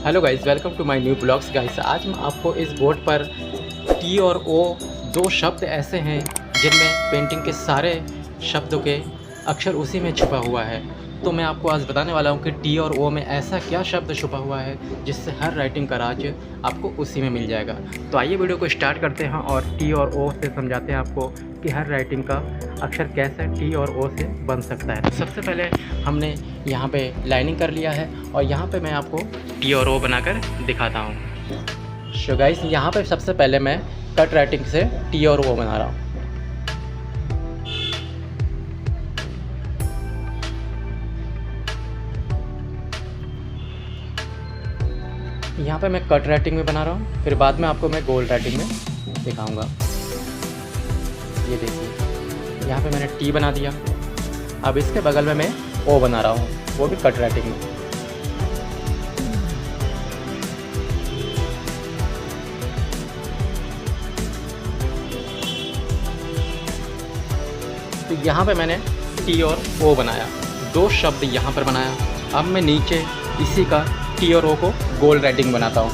Hello guys, welcome to my new blogs guys. आज मैं आपको इस बोर्ड पर टी और ओ दो शब्द ऐसे हैं जिनमें पेंटिंग के सारे शब्दों के अक्षर उसी में छुपा हुआ है। तो मैं आपको आज बताने वाला हूं कि टी और ओ में ऐसा क्या शब्द छुपा हुआ है जिससे हर राइटिंग का राज आपको उसी में मिल जाएगा। तो आइए वीडियो को स्टार्ट करते हैं और टी और ओ से समझाते हैं आपको कि हर राइटिंग का अक्षर कैसे टी और ओ से बन सकता है। तो सबसे पहले हमने यहाँ पे लाइनिंग कर लिया है और यहाँ पे मैं आपको टी और ओ बनाकर दिखाता हूँ। सो गाइस, यहाँ पे सबसे पहले मैं कट राइटिंग से टी और ओ बना रहा हूँ। यहाँ पे मैं कट राइटिंग में बना रहा हूँ, फिर बाद में आपको मैं गोल्ड राइटिंग में दिखाऊंगा। ये देखिए, यहाँ पे मैंने टी बना दिया। अब इसके बगल में मैं ओ बना रहा हूँ, वो भी कट राइटिंग में। तो यहाँ पे मैंने टी और ओ बनाया, दो शब्द यहाँ पर बनाया। अब मैं नीचे इसी का टी और ओ को गोल्ड राइटिंग बनाता हूँ।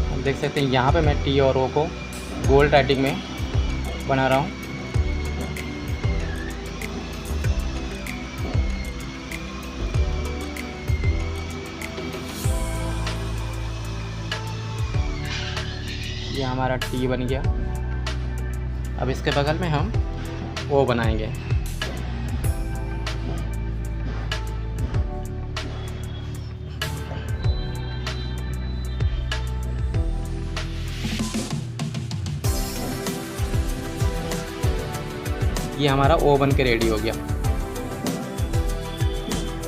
आप देख सकते हैं यहाँ पे मैं टी और ओ को गोल्ड राइटिंग में बना रहा हूँ। ये हमारा टी बन गया। अब इसके बगल में हम ओ बनाएंगे। ये हमारा ओ बन के रेडी हो गया।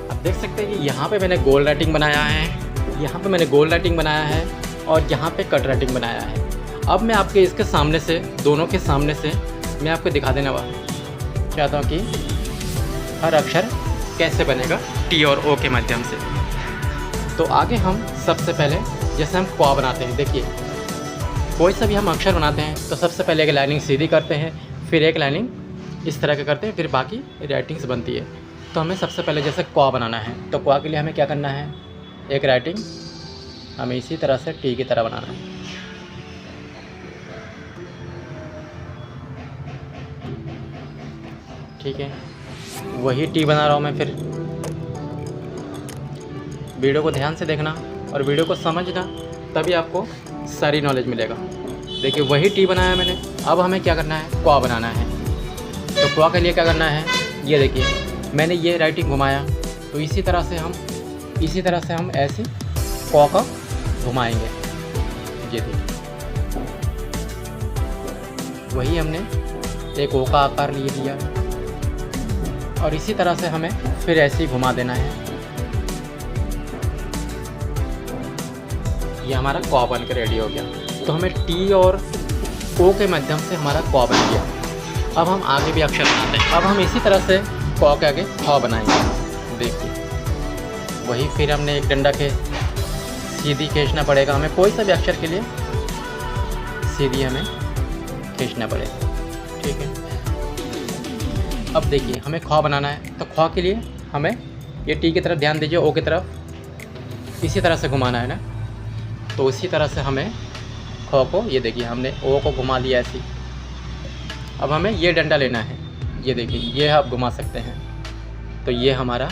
अब देख सकते हैं कि यहाँ पे मैंने गोल्ड राइटिंग बनाया है, यहाँ पे मैंने गोल्ड राइटिंग बनाया है और यहाँ पे कट राइटिंग बनाया है। अब मैं आपके इसके सामने से, दोनों के सामने से मैं आपको दिखा देना चाहता हूँ कि हर अक्षर कैसे बनेगा टी और ओ के माध्यम से। तो आगे हम सबसे पहले जैसे हम क्वा बनाते हैं, देखिए कोई सा भी हम अक्षर बनाते हैं तो सबसे पहले एक लाइनिंग सीधी करते हैं, फिर एक लाइनिंग इस तरह के करते हैं, फिर बाकी राइटिंग्स बनती है। तो हमें सबसे पहले जैसे क्वा बनाना है तो क्वा के लिए हमें क्या करना है, एक राइटिंग हमें इसी तरह से टी की तरह बनाना है। ठीक है, वही टी बना रहा हूँ मैं। फिर वीडियो को ध्यान से देखना और वीडियो को समझना, तभी आपको सारी नॉलेज मिलेगा। देखिए वही टी बनाया मैंने। अब हमें क्या करना है, क्वा बनाना है। तो क्वा के लिए क्या करना है, ये देखिए मैंने ये राइटिंग घुमाया, तो इसी तरह से हम ऐसे क्वा का घुमाएंगे। ये देखिए वही हमने एक ओ का आकार ले लिया और इसी तरह से हमें फिर ऐसे ही घुमा देना है। ये हमारा क्वा बन के रेडी हो गया। तो हमें टी और ओ के माध्यम से हमारा क्वा बन गया। अब हम आगे भी अक्षर बनाते हैं। अब हम इसी तरह से क्वा के आगे ख बनाएंगे। देखिए वही फिर हमने एक डंडा के सीधी खींचना पड़ेगा। हमें कोई सा भी अक्षर के लिए सीधी हमें खींचना पड़ेगा। ठीक है, अब देखिए हमें ख बनाना है तो ख के लिए हमें ये टी की तरफ ध्यान दीजिए, ओ की तरफ इसी तरह से घुमाना है ना। तो इसी तरह से हमें ख को, ये देखिए हमने ओ को घुमा लिया ऐसे। अब हमें ये डंडा लेना है, ये देखिए ये आप घुमा सकते हैं। तो ये हमारा,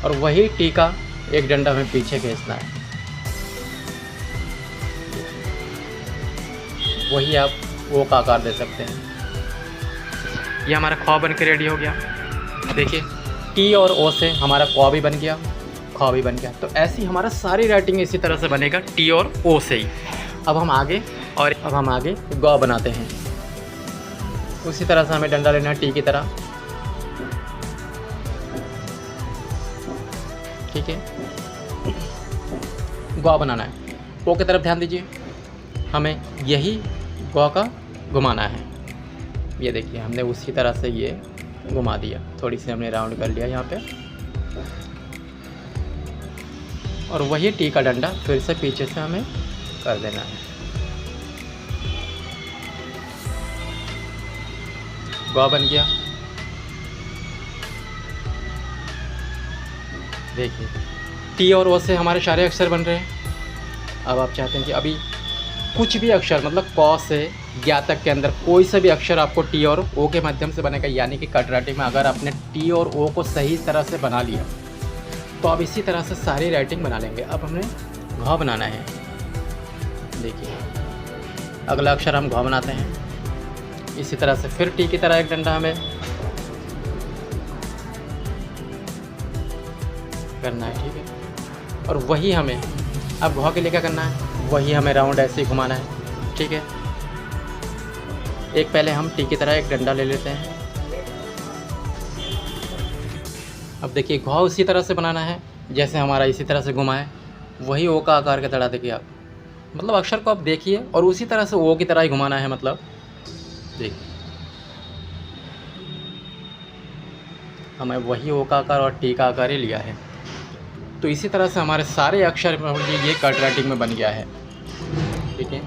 और वही टी का एक डंडा हमें पीछे खींचना है। वही आप वो का आकार दे सकते हैं। ये हमारा ख्वा बन के रेडी हो गया। देखिए टी और ओ से हमारा क्वा भी बन गया, ख्वा भी बन गया। तो ऐसी हमारा सारी राइटिंग इसी तरह से बनेगा टी और ओ से ही। अब हम आगे ग बनाते हैं। उसी तरह से हमें डंडा लेना है टी की तरह। ठीक है, ग बनाना है। ओ की तरफ ध्यान दीजिए, हमें यही ग का घुमाना है। ये देखिए हमने उसी तरह से ये घुमा दिया, थोड़ी सी हमने राउंड कर लिया यहाँ पे। और वही टी का डंडा फिर से पीछे से हमें कर देना है। ग बन गया। देखिए टी और ओ से हमारे सारे अक्षर बन रहे हैं। अब आप चाहते हैं कि अभी कुछ भी अक्षर मतलब क से ज्ञ तक के अंदर कोई सा भी अक्षर आपको टी और ओ के माध्यम से बनेगा, यानी कि कट राइटिंग में अगर आपने टी और ओ को सही तरह से बना लिया तो आप इसी तरह से सारी राइटिंग बना लेंगे। अब हमें घ बनाना है। देखिए अगला अक्षर हम घ बनाते हैं। इसी तरह से फिर टी की तरह एक डंडा हमें करना है, ठीक है। और वही हमें अब घ के लिए क्या करना है, वही हमें राउंड ऐसे ही घुमाना है, ठीक है। एक पहले हम टी की तरह एक डंडा ले लेते हैं। अब देखिए घ उसी तरह से बनाना है जैसे हमारा इसी तरह से घुमा है, वही ओ का आकार के तरह देखिए आप, मतलब अक्षर को आप देखिए और उसी तरह से ओ की तरह ही घुमाना है। मतलब देखिए हमें वही ओ का आकार और टी का आकार ही लिया है। तो इसी तरह से हमारे सारे अक्षर ये कट राइटिंग में बन गया है, ठीक है।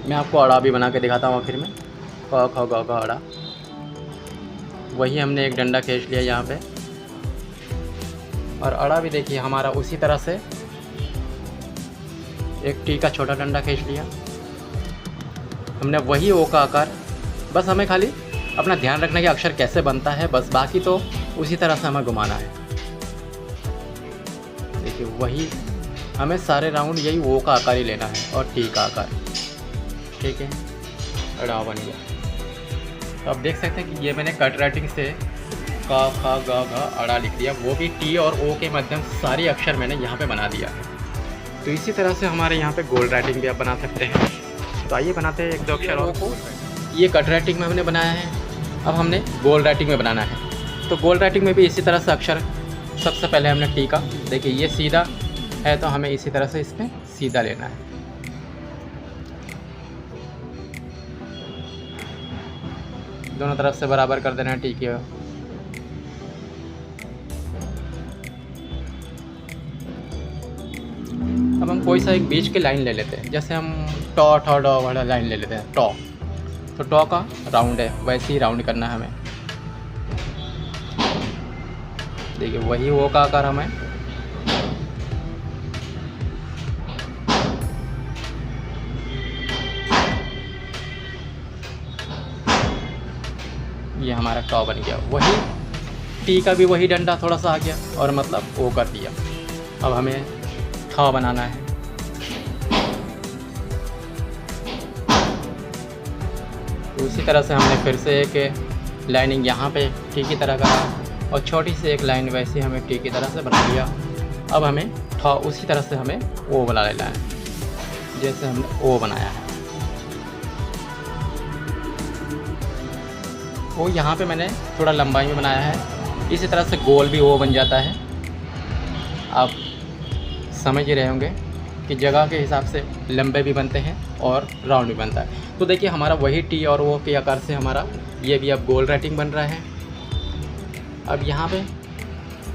मैं आपको अड़ा भी बना के दिखाता हूँ आखिर में। क ख ग घ अड़ा, वही हमने एक डंडा खींच लिया यहाँ पे, और अड़ा भी देखिए हमारा उसी तरह से एक टी का छोटा डंडा खींच लिया हमने, वही ओ का आकार। बस हमें खाली अपना ध्यान रखना कि अक्षर कैसे बनता है, बस बाकी तो उसी तरह से हमें घुमाना है। देखिए वही हमें सारे राउंड यही ओ का आकार ही लेना है और टी का आकार, ठीक है। अड़ा बन गया। तो आप देख सकते हैं कि ये मैंने कट राइटिंग से क ख ग घ अड़ा लिख दिया, वो भी टी और ओ के माध्यम से सारे अक्षर मैंने यहाँ पे बना दिया है। तो इसी तरह से हमारे यहाँ पे गोल राइटिंग भी आप बना सकते हैं। तो आइए बनाते हैं एक दो अक्षर और को। ये कट राइटिंग में हमने बनाया है, अब हमने गोल राइटिंग में बनाना है। तो गोल राइटिंग में भी इसी तरह से अक्षर, सबसे पहले हमने टी का, देखिए ये सीधा है तो हमें इसी तरह से इसमें सीधा लेना है। दोनों तरफ से बराबर कर देना है टी के। अब हम कोई सा एक बीच की लाइन ले लेते हैं, जैसे हम टॉ ठॉ डॉ वाला लाइन ले लेते हैं टॉ। तो टॉ का राउंड है, वैसे ही राउंड करना है हमें। देखिए वही वो का आकार हमें ये हमारा टॉ बन गया। वही टी का भी वही डंडा थोड़ा सा आ गया और मतलब ओ कर दिया। अब हमें ठ बनाना है। उसी तरह से हमने फिर से एक लाइनिंग यहाँ पे टी की तरह करा और छोटी सी एक लाइन वैसे हमें टी की तरह से बना लिया। अब हमें ठ उसी तरह से हमें ओ बना लेना है जैसे हमने ओ बनाया है। वो यहाँ पे मैंने थोड़ा लंबाई में बनाया है, इसी तरह से गोल भी ओ बन जाता है। आप समझ ही रहे होंगे कि जगह के हिसाब से लंबे भी बनते हैं और राउंड भी बनता है। तो देखिए हमारा वही टी और ओ के आकार से हमारा ये भी अब गोल राइटिंग बन रहा है। अब यहाँ पे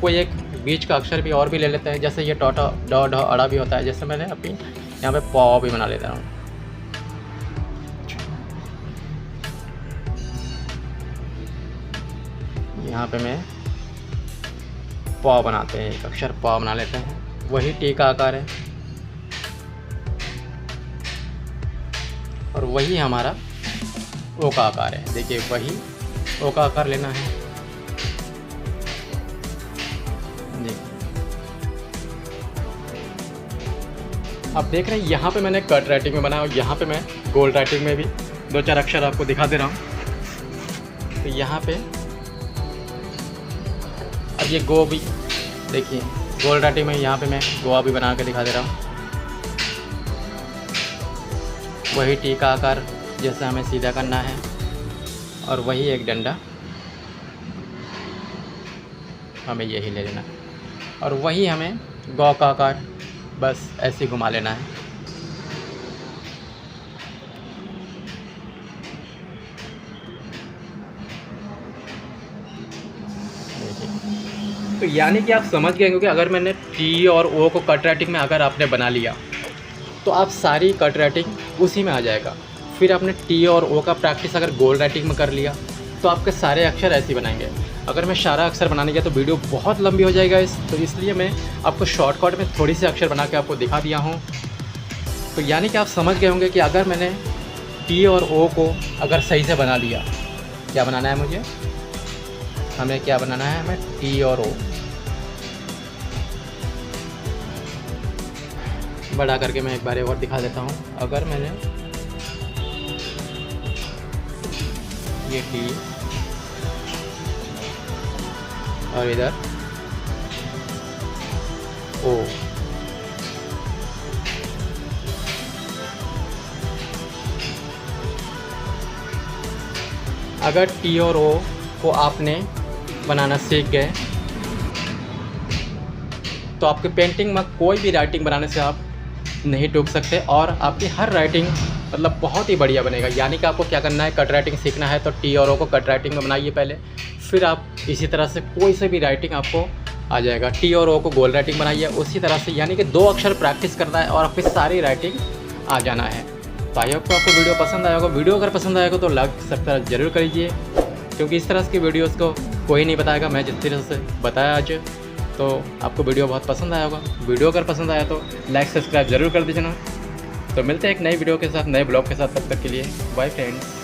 कोई एक बीच का अक्षर भी और भी ले लेते हैं, जैसे ये टॉ टॉ डॉ ढ अड़ा भी होता है, जैसे मैंने अभी यहाँ पे पॉ भी बना लेता हूँ। यहाँ पे मैं पॉ बनाते हैं, एक अक्षर पॉ बना लेते हैं, वही टी का आकार है और वही हमारा ओ का आकार है। देखिए वही ओ का आकार लेना है। देखिए आप देख रहे हैं यहाँ पे मैंने कट राइटिंग में बनाया और यहाँ पे मैं गोल राइटिंग में भी दो चार अक्षर आपको दिखा दे रहा हूँ। तो यहाँ पे अब ये गो भी देखिए गोल राइटिंग में यहाँ पे मैं गोवा भी बना के दिखा दे रहा हूँ। वही टी का आकार जैसे हमें सीधा करना है और वही एक डंडा हमें यही ले लेना और वही हमें गौ का आकार बस ऐसे घुमा लेना है। देखिए तो यानी कि आप समझ गए होंगे कि अगर मैंने टी और ओ को कट राइटिंग में अगर आपने बना लिया तो आप सारी कट राइटिंग उसी में आ जाएगा। फिर आपने टी और ओ का प्रैक्टिस अगर गोल राइटिंग में कर लिया तो आपके सारे अक्षर ऐसे ही बनाएंगे। अगर मैं सारा अक्षर बनाने गया तो वीडियो बहुत लंबी हो जाएगा तो इसलिए मैं आपको शॉर्टकट में थोड़ी सी अक्षर बना के आपको दिखा दिया हूँ। तो यानी कि आप समझ गए होंगे कि अगर मैंने टी और ओ को अगर सही से बना लिया, क्या बनाना है मुझे, हमें क्या बनाना है, हमें टी और ओ बड़ा करके मैं एक बार और दिखा देता हूँ। अगर मैंने ये टी और इधर ओ, अगर टी और ओ को आपने बनाना सीख गए तो आपके पेंटिंग में कोई भी राइटिंग बनाने से आप नहीं टूक सकते और आपकी हर राइटिंग मतलब बहुत ही बढ़िया बनेगा। यानी कि आपको क्या करना है, कट राइटिंग सीखना है तो टी और ओ को कट राइटिंग में बनाइए पहले, फिर आप इसी तरह से कोई से भी राइटिंग आपको आ जाएगा। टी और ओ को गोल राइटिंग बनाइए उसी तरह से, यानी कि 2 अक्षर प्रैक्टिस करना है और आपकी सारी राइटिंग आ जाना है। तो आई होप तो आपको वीडियो पसंद आएगा। वीडियो अगर पसंद आएगा तो लाइक सब्सक्राइब जरूर करिए, क्योंकि इस तरह की वीडियोज़ को कोई नहीं बताएगा। मैं जिस तरह से बताया आज तो आपको वीडियो बहुत पसंद आया होगा। वीडियो अगर पसंद आया तो लाइक सब्सक्राइब जरूर कर दीजिए ना। तो मिलते हैं एक नई वीडियो के साथ, नए ब्लॉग के साथ। तब तक के लिए बाय फ्रेंड्स।